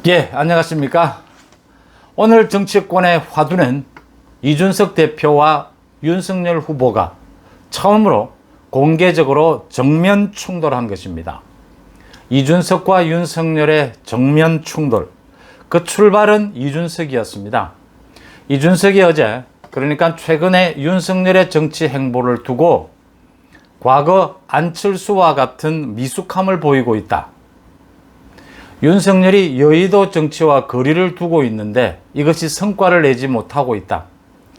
예, 안녕하십니까. 오늘 정치권의 화두는 이준석 대표와 윤석열 후보가 처음으로 공개적으로 정면 충돌한 것입니다. 이준석과 윤석열의 정면 충돌, 그 출발은 이준석이었습니다. 이준석이 어제, 그러니까 최근에 윤석열의 정치 행보를 두고 과거 안철수와 같은 미숙함을 보이고 있다. 윤석열이 여의도 정치와 거리를 두고 있는데 이것이 성과를 내지 못하고 있다.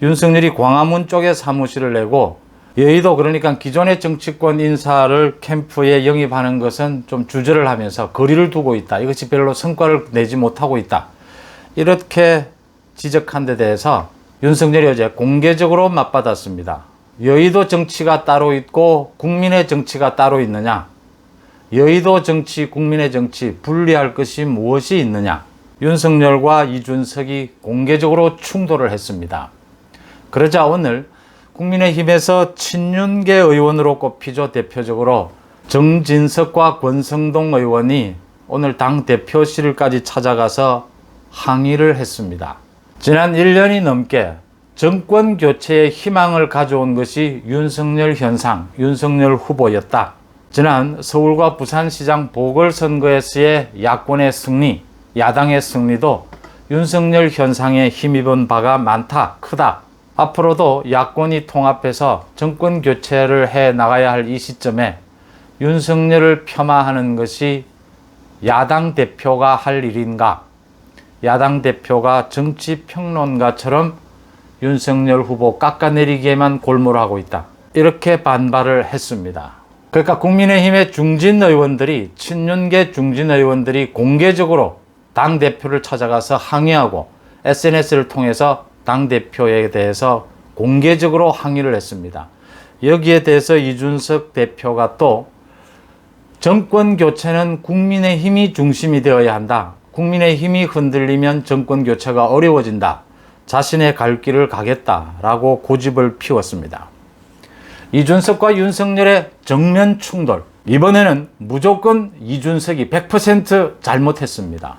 윤석열이 광화문 쪽에 사무실을 내고 여의도, 그러니까 기존의 정치권 인사를 캠프에 영입하는 것은 좀 주저를 하면서 거리를 두고 있다. 이것이 별로 성과를 내지 못하고 있다. 이렇게 지적한 데 대해서 윤석열이 어제 공개적으로 맞받았습니다. 여의도 정치가 따로 있고 국민의 정치가 따로 있느냐? 여의도 정치, 국민의 정치 분리할 것이 무엇이 있느냐? 윤석열과 이준석이 공개적으로 충돌을 했습니다. 그러자 오늘 국민의힘에서 친윤계 의원으로 꼽히죠. 대표적으로 정진석과 권성동 의원이 오늘 당 대표실까지 찾아가서 항의를 했습니다. 지난 1년이 넘게 정권 교체의 희망을 가져온 것이 윤석열 현상, 윤석열 후보였다. 지난 서울과 부산시장 보궐선거에서의 야권의 승리, 야당의 승리도 윤석열 현상에 힘입은 바가 많다, 크다. 앞으로도 야권이 통합해서 정권 교체를 해 나가야 할 이 시점에 윤석열을 폄하하는 것이 야당 대표가 할 일인가? 야당 대표가 정치평론가처럼 윤석열 후보 깎아내리기에만 골몰하고 있다. 이렇게 반발을 했습니다. 그러니까 국민의힘의 중진 의원들이, 친윤계 중진 의원들이 공개적으로 당대표를 찾아가서 항의하고 SNS를 통해서 당대표에 대해서 공개적으로 항의를 했습니다. 여기에 대해서 이준석 대표가 또 정권 교체는 국민의힘이 중심이 되어야 한다. 국민의힘이 흔들리면 정권 교체가 어려워진다. 자신의 갈 길을 가겠다라고 고집을 피웠습니다. 이준석과 윤석열의 정면 충돌. 이번에는 무조건 이준석이 100% 잘못했습니다.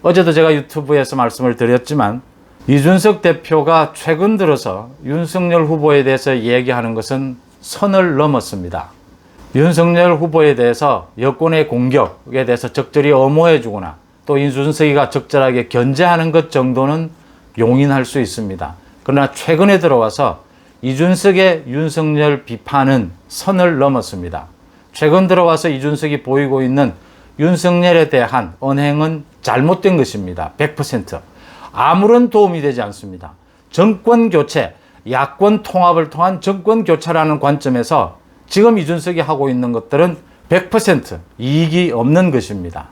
어제도 제가 유튜브에서 말씀을 드렸지만 이준석 대표가 최근 들어서 윤석열 후보에 대해서 얘기하는 것은 선을 넘었습니다. 윤석열 후보에 대해서 여권의 공격에 대해서 적절히 엄호해 주거나 또 이준석이가 적절하게 견제하는 것 정도는 용인할 수 있습니다. 그러나 최근에 들어와서 이준석의 윤석열 비판은 선을 넘었습니다. 최근 들어와서 이준석이 보이고 있는 윤석열에 대한 언행은 잘못된 것입니다. 100%. 아무런 도움이 되지 않습니다. 정권 교체, 야권 통합을 통한 정권 교체라는 관점에서 지금 이준석이 하고 있는 것들은 100% 이익이 없는 것입니다.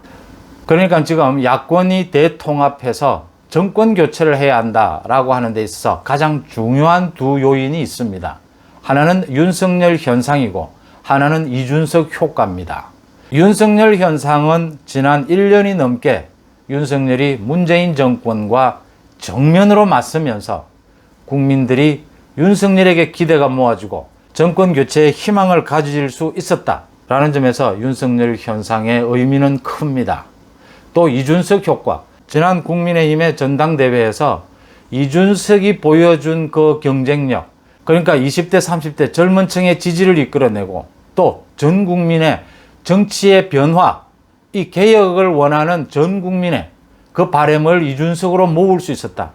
그러니까 지금 야권이 대통합해서 정권 교체를 해야 한다라고 하는 데 있어서 가장 중요한 두 요인이 있습니다. 하나는 윤석열 현상이고 하나는 이준석 효과입니다. 윤석열 현상은 지난 1년이 넘게 윤석열이 문재인 정권과 정면으로 맞서면서 국민들이 윤석열에게 기대가 모아지고 정권 교체에 희망을 가질 수 있었다라는 점에서 윤석열 현상의 의미는 큽니다. 또 이준석 효과. 지난 국민의힘의 전당대회에서 이준석이 보여준 그 경쟁력, 그러니까 20대, 30대 젊은 층의 지지를 이끌어내고 또 전 국민의 정치의 변화, 이 개혁을 원하는 전 국민의 그 바람을 이준석으로 모을 수 있었다.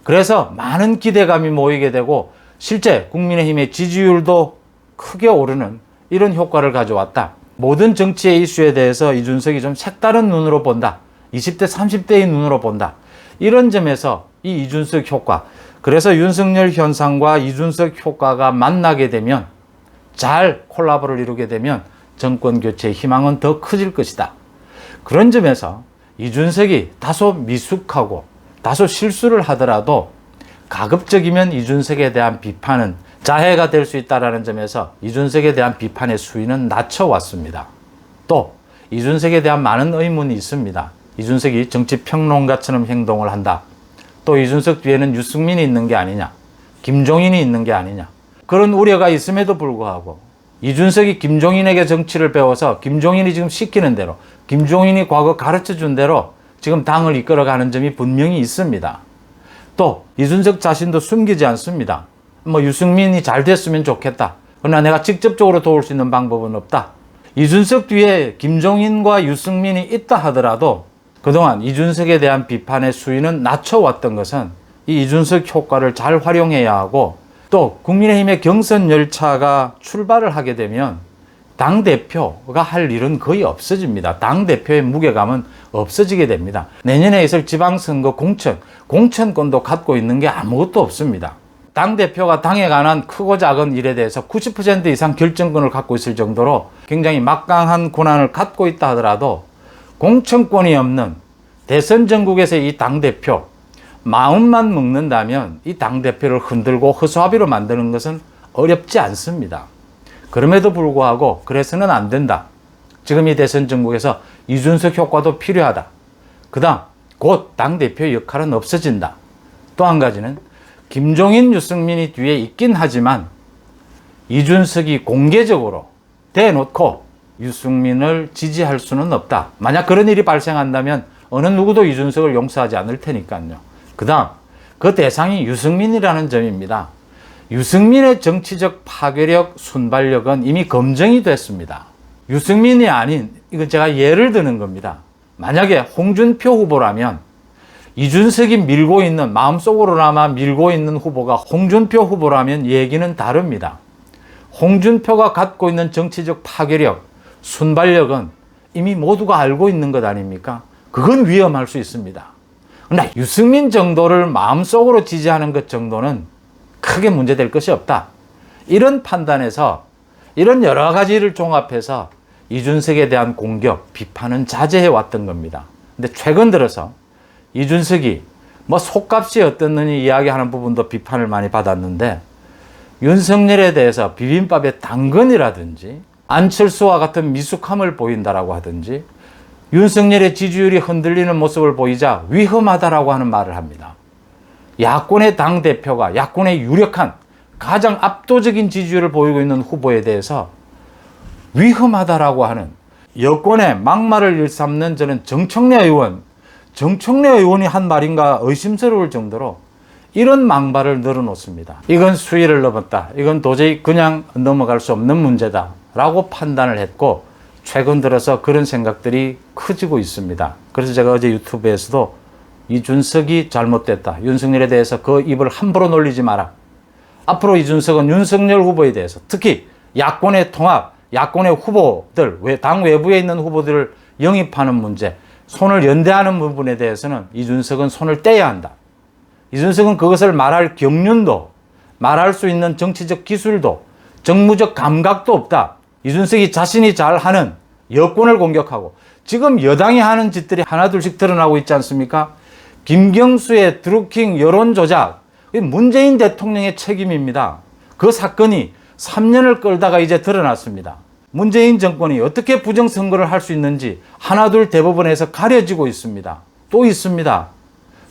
그래서 많은 기대감이 모이게 되고 실제 국민의힘의 지지율도 크게 오르는 이런 효과를 가져왔다. 모든 정치의 이슈에 대해서 이준석이 좀 색다른 눈으로 본다. 20대, 30대의 눈으로 본다. 이런 점에서 이 이준석 효과, 그래서 윤석열 현상과 이준석 효과가 만나게 되면, 잘 콜라보를 이루게 되면 정권 교체의 희망은 더 커질 것이다. 그런 점에서 이준석이 다소 미숙하고 다소 실수를 하더라도 가급적이면 이준석에 대한 비판은 자해가 될 수 있다는 점에서 이준석에 대한 비판의 수위는 낮춰왔습니다. 또 이준석에 대한 많은 의문이 있습니다. 이준석이 정치평론가처럼 행동을 한다. 또 이준석 뒤에는 유승민이 있는 게 아니냐, 김종인이 있는 게 아니냐, 그런 우려가 있음에도 불구하고 이준석이 김종인에게 정치를 배워서 김종인이 지금 시키는 대로, 김종인이 과거 가르쳐준 대로 지금 당을 이끌어가는 점이 분명히 있습니다. 또 이준석 자신도 숨기지 않습니다. 뭐 유승민이 잘 됐으면 좋겠다. 그러나 내가 직접적으로 도울 수 있는 방법은 없다. 이준석 뒤에 김종인과 유승민이 있다 하더라도 그동안 이준석에 대한 비판의 수위는 낮춰왔던 것은 이 이준석 효과를 잘 활용해야 하고, 또 국민의힘의 경선 열차가 출발을 하게 되면 당대표가 할 일은 거의 없어집니다. 당대표의 무게감은 없어지게 됩니다. 내년에 있을 지방선거 공천권도 갖고 있는 게 아무것도 없습니다. 당대표가 당에 관한 크고 작은 일에 대해서 90% 이상 결정권을 갖고 있을 정도로 굉장히 막강한 권한을 갖고 있다 하더라도 공천권이 없는 대선 전국에서의 이 당대표, 마음만 먹는다면 이 당대표를 흔들고 허수아비로 만드는 것은 어렵지 않습니다. 그럼에도 불구하고 그래서는 안 된다. 지금 이 대선 전국에서 이준석 효과도 필요하다. 그 다음 곧 당대표의 역할은 없어진다. 또 한 가지는 김종인, 유승민이 뒤에 있긴 하지만 이준석이 공개적으로 대놓고 유승민을 지지할 수는 없다. 만약 그런 일이 발생한다면 어느 누구도 이준석을 용서하지 않을 테니까요. 그 다음 그 대상이 유승민이라는 점입니다. 유승민의 정치적 파괴력, 순발력은 이미 검증이 됐습니다. 유승민이 아닌, 이건 제가 예를 드는 겁니다. 만약에 홍준표 후보라면 이준석이 밀고 있는, 마음속으로나마 밀고 있는 후보가 홍준표 후보라면 얘기는 다릅니다. 홍준표가 갖고 있는 정치적 파괴력, 순발력은 이미 모두가 알고 있는 것 아닙니까? 그건 위험할 수 있습니다. 그러나 유승민 정도를 마음속으로 지지하는 것 정도는 크게 문제될 것이 없다. 이런 판단에서 이런 여러 가지를 종합해서 이준석에 대한 공격, 비판은 자제해 왔던 겁니다. 근데 최근 들어서 이준석이 뭐 속값이 어떻느니 이야기하는 부분도 비판을 많이 받았는데, 윤석열에 대해서 비빔밥의 당근이라든지 안철수와 같은 미숙함을 보인다라고 하든지 윤석열의 지지율이 흔들리는 모습을 보이자 위험하다라고 하는 말을 합니다. 야권의 당대표가, 야권의 유력한 가장 압도적인 지지율을 보이고 있는 후보에 대해서 위험하다라고 하는 여권의 막말을 일삼는 저는 정청래 의원이 한 말인가 의심스러울 정도로 이런 막말을 늘어놓습니다. 이건 수위를 넘었다. 이건 도저히 그냥 넘어갈 수 없는 문제다 라고 판단을 했고, 최근 들어서 그런 생각들이 커지고 있습니다. 그래서 제가 어제 유튜브에서도 이준석이 잘못됐다. 윤석열에 대해서 그 입을 함부로 놀리지 마라. 앞으로 이준석은 윤석열 후보에 대해서, 특히 야권의 통합, 야권의 후보들, 당 외부에 있는 후보들을 영입하는 문제, 손을 연대하는 부분에 대해서는 이준석은 손을 떼야 한다. 이준석은 그것을 말할 경륜도, 말할 수 있는 정치적 기술도, 정무적 감각도 없다. 이준석이 자신이 잘하는 여권을 공격하고, 지금 여당이 하는 짓들이 하나둘씩 드러나고 있지 않습니까? 김경수의 드루킹 여론 조작, 문재인 대통령의 책임입니다. 그 사건이 3년을 끌다가 이제 드러났습니다. 문재인 정권이 어떻게 부정선거를 할 수 있는지 하나둘 대법원에서 가려지고 있습니다. 또 있습니다.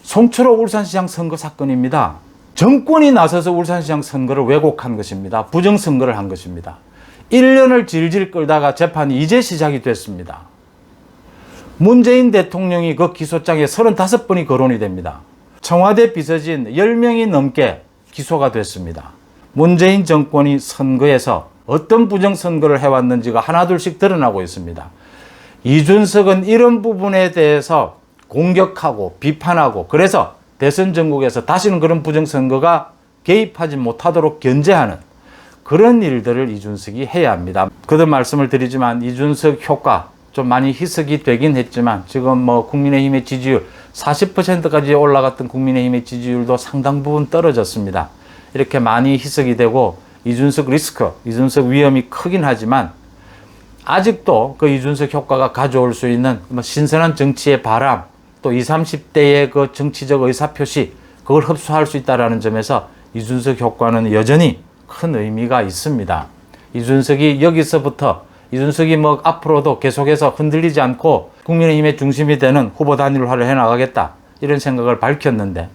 송철호 울산시장 선거 사건입니다. 정권이 나서서 울산시장 선거를 왜곡한 것입니다. 부정선거를 한 것입니다. 1년을 질질 끌다가 재판이 이제 시작이 됐습니다. 문재인 대통령이 그 기소장에 35번이 거론이 됩니다. 청와대 비서진 10명이 넘게 기소가 됐습니다. 문재인 정권이 선거에서 어떤 부정선거를 해왔는지가 하나둘씩 드러나고 있습니다. 이준석은 이런 부분에 대해서 공격하고 비판하고, 그래서 대선 전국에서 다시는 그런 부정선거가 개입하지 못하도록 견제하는 그런 일들을 이준석이 해야 합니다. 거듭 말씀을 드리지만 이준석 효과 좀 많이 희석이 되긴 했지만, 지금 뭐 국민의힘의 지지율 40%까지 올라갔던 국민의힘의 지지율도 상당 부분 떨어졌습니다. 이렇게 많이 희석이 되고 이준석 리스크, 이준석 위험이 크긴 하지만 아직도 그 이준석 효과가 가져올 수 있는 뭐 신선한 정치의 바람, 또 20, 30대의 그 정치적 의사표시, 그걸 흡수할 수 있다는 점에서 이준석 효과는 여전히 큰 의미가 있습니다. 이준석이 여기서부터, 이준석이 뭐 앞으로도 계속해서 흔들리지 않고 국민의힘의 중심이 되는 후보 단일화를 해나가겠다, 이런 생각을 밝혔는데,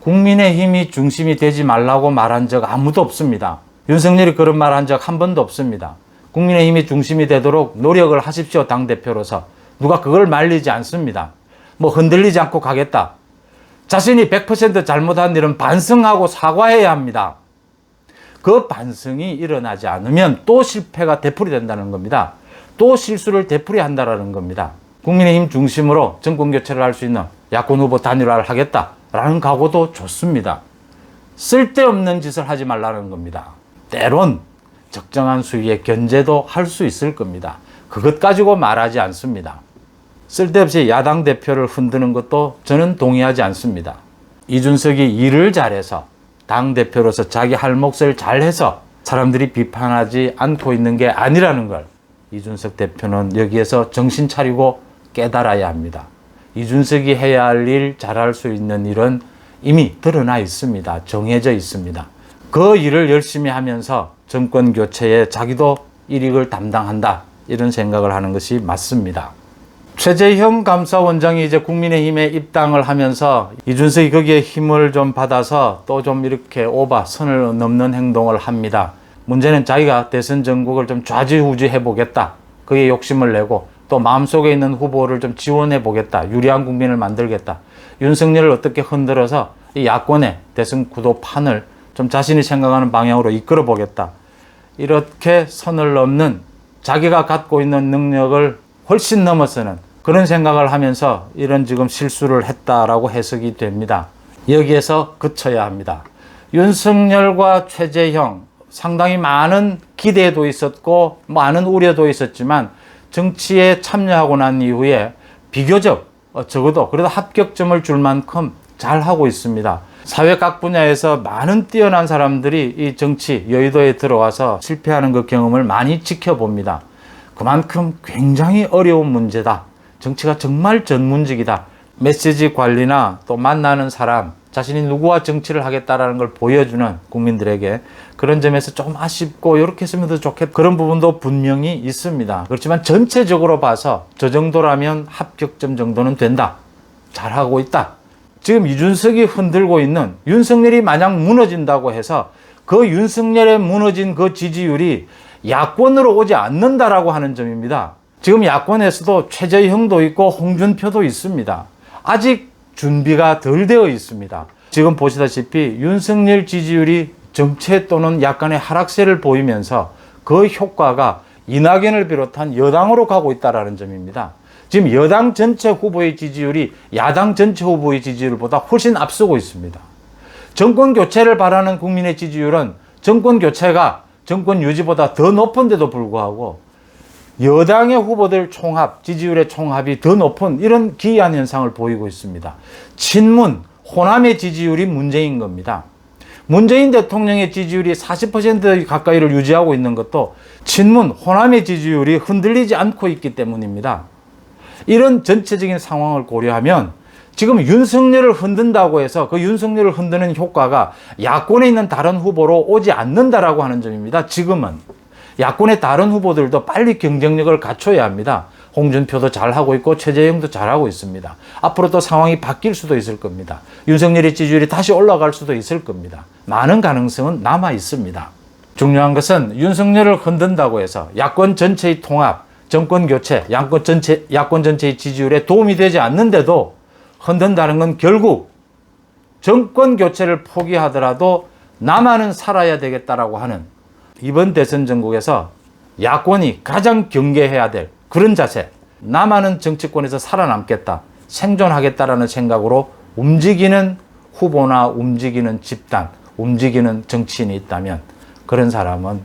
국민의힘이 중심이 되지 말라고 말한 적 아무도 없습니다. 윤석열이 그런 말 한 적 한 번도 없습니다. 국민의힘이 중심이 되도록 노력을 하십시오, 당대표로서. 누가 그걸 말리지 않습니다. 뭐 흔들리지 않고 가겠다. 자신이 100% 잘못한 일은 반성하고 사과해야 합니다. 그 반성이 일어나지 않으면 또 실패가 되풀이된다는 겁니다. 또 실수를 되풀이한다는 겁니다. 국민의힘 중심으로 정권교체를 할 수 있는 야권 후보 단일화를 하겠다라는 각오도 좋습니다. 쓸데없는 짓을 하지 말라는 겁니다. 때론 적정한 수위의 견제도 할 수 있을 겁니다. 그것 가지고 말하지 않습니다. 쓸데없이 야당 대표를 흔드는 것도 저는 동의하지 않습니다. 이준석이 일을 잘해서 당대표로서 자기 할 몫을 잘해서 사람들이 비판하지 않고 있는 게 아니라는 걸 이준석 대표는 여기에서 정신 차리고 깨달아야 합니다. 이준석이 해야 할 일, 잘할 수 있는 일은 이미 드러나 있습니다. 정해져 있습니다. 그 일을 열심히 하면서 정권 교체에 자기도 일익을 담당한다. 이런 생각을 하는 것이 맞습니다. 최재형 감사원장이 이제 국민의힘에 입당을 하면서 이준석이 거기에 힘을 좀 받아서 또 좀 이렇게 선을 넘는 행동을 합니다. 문제는 자기가 대선 전국을 좀 좌지우지 해보겠다. 그에 욕심을 내고 또 마음속에 있는 후보를 좀 지원해 보겠다. 유리한 국민을 만들겠다. 윤석열을 어떻게 흔들어서 이 야권의 대선 구도판을 좀 자신이 생각하는 방향으로 이끌어 보겠다. 이렇게 선을 넘는 자기가 갖고 있는 능력을 훨씬 넘어서는 그런 생각을 하면서 이런 지금 실수를 했다라고 해석이 됩니다. 여기에서 그쳐야 합니다. 윤석열과 최재형 상당히 많은 기대도 있었고 많은 우려도 있었지만 정치에 참여하고 난 이후에 비교적 적어도 그래도 합격점을 줄 만큼 잘하고 있습니다. 사회 각 분야에서 많은 뛰어난 사람들이 이 정치 여의도에 들어와서 실패하는 그 경험을 많이 지켜봅니다. 그만큼 굉장히 어려운 문제다. 정치가 정말 전문직이다. 메시지 관리나 또 만나는 사람, 자신이 누구와 정치를 하겠다라는 걸 보여주는 국민들에게 그런 점에서 좀 아쉽고 이렇게 했으면 더 좋겠다. 그런 부분도 분명히 있습니다. 그렇지만 전체적으로 봐서 저 정도라면 합격점 정도는 된다. 잘하고 있다. 지금 이준석이 흔들고 있는 윤석열이 만약 무너진다고 해서 그 윤석열의 무너진 그 지지율이 야권으로 오지 않는다라고 하는 점입니다. 지금 야권에서도 최재형도 있고 홍준표도 있습니다. 아직 준비가 덜 되어 있습니다. 지금 보시다시피 윤석열 지지율이 정체 또는 약간의 하락세를 보이면서 그 효과가 이낙연을 비롯한 여당으로 가고 있다는 점입니다. 지금 여당 전체 후보의 지지율이 야당 전체 후보의 지지율보다 훨씬 앞서고 있습니다. 정권 교체를 바라는 국민의 지지율은 정권 교체가 정권 유지보다 더 높은데도 불구하고 여당의 후보들 총합, 지지율의 총합이 더 높은 이런 기이한 현상을 보이고 있습니다. 친문, 호남의 지지율이 문제인 겁니다. 문재인 대통령의 지지율이 40% 가까이를 유지하고 있는 것도 친문, 호남의 지지율이 흔들리지 않고 있기 때문입니다. 이런 전체적인 상황을 고려하면 지금 윤석열을 흔든다고 해서 그 윤석열을 흔드는 효과가 야권에 있는 다른 후보로 오지 않는다라고 하는 점입니다. 지금은. 야권의 다른 후보들도 빨리 경쟁력을 갖춰야 합니다. 홍준표도 잘하고 있고 최재형도 잘하고 있습니다. 앞으로 또 상황이 바뀔 수도 있을 겁니다. 윤석열의 지지율이 다시 올라갈 수도 있을 겁니다. 많은 가능성은 남아 있습니다. 중요한 것은 윤석열을 흔든다고 해서 야권 전체의 통합, 정권 교체, 야권 전체의 지지율에 도움이 되지 않는데도 흔든다는 건 결국 정권 교체를 포기하더라도 나만은 살아야 되겠다라고 하는 이번 대선 전국에서 야권이 가장 경계해야 될 그런 자세, 나만은 정치권에서 살아남겠다, 생존하겠다라는 생각으로 움직이는 후보나 움직이는 집단, 움직이는 정치인이 있다면 그런 사람은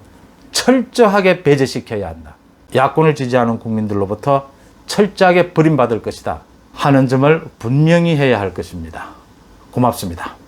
철저하게 배제시켜야 한다. 야권을 지지하는 국민들로부터 철저하게 버림받을 것이다 하는 점을 분명히 해야 할 것입니다. 고맙습니다.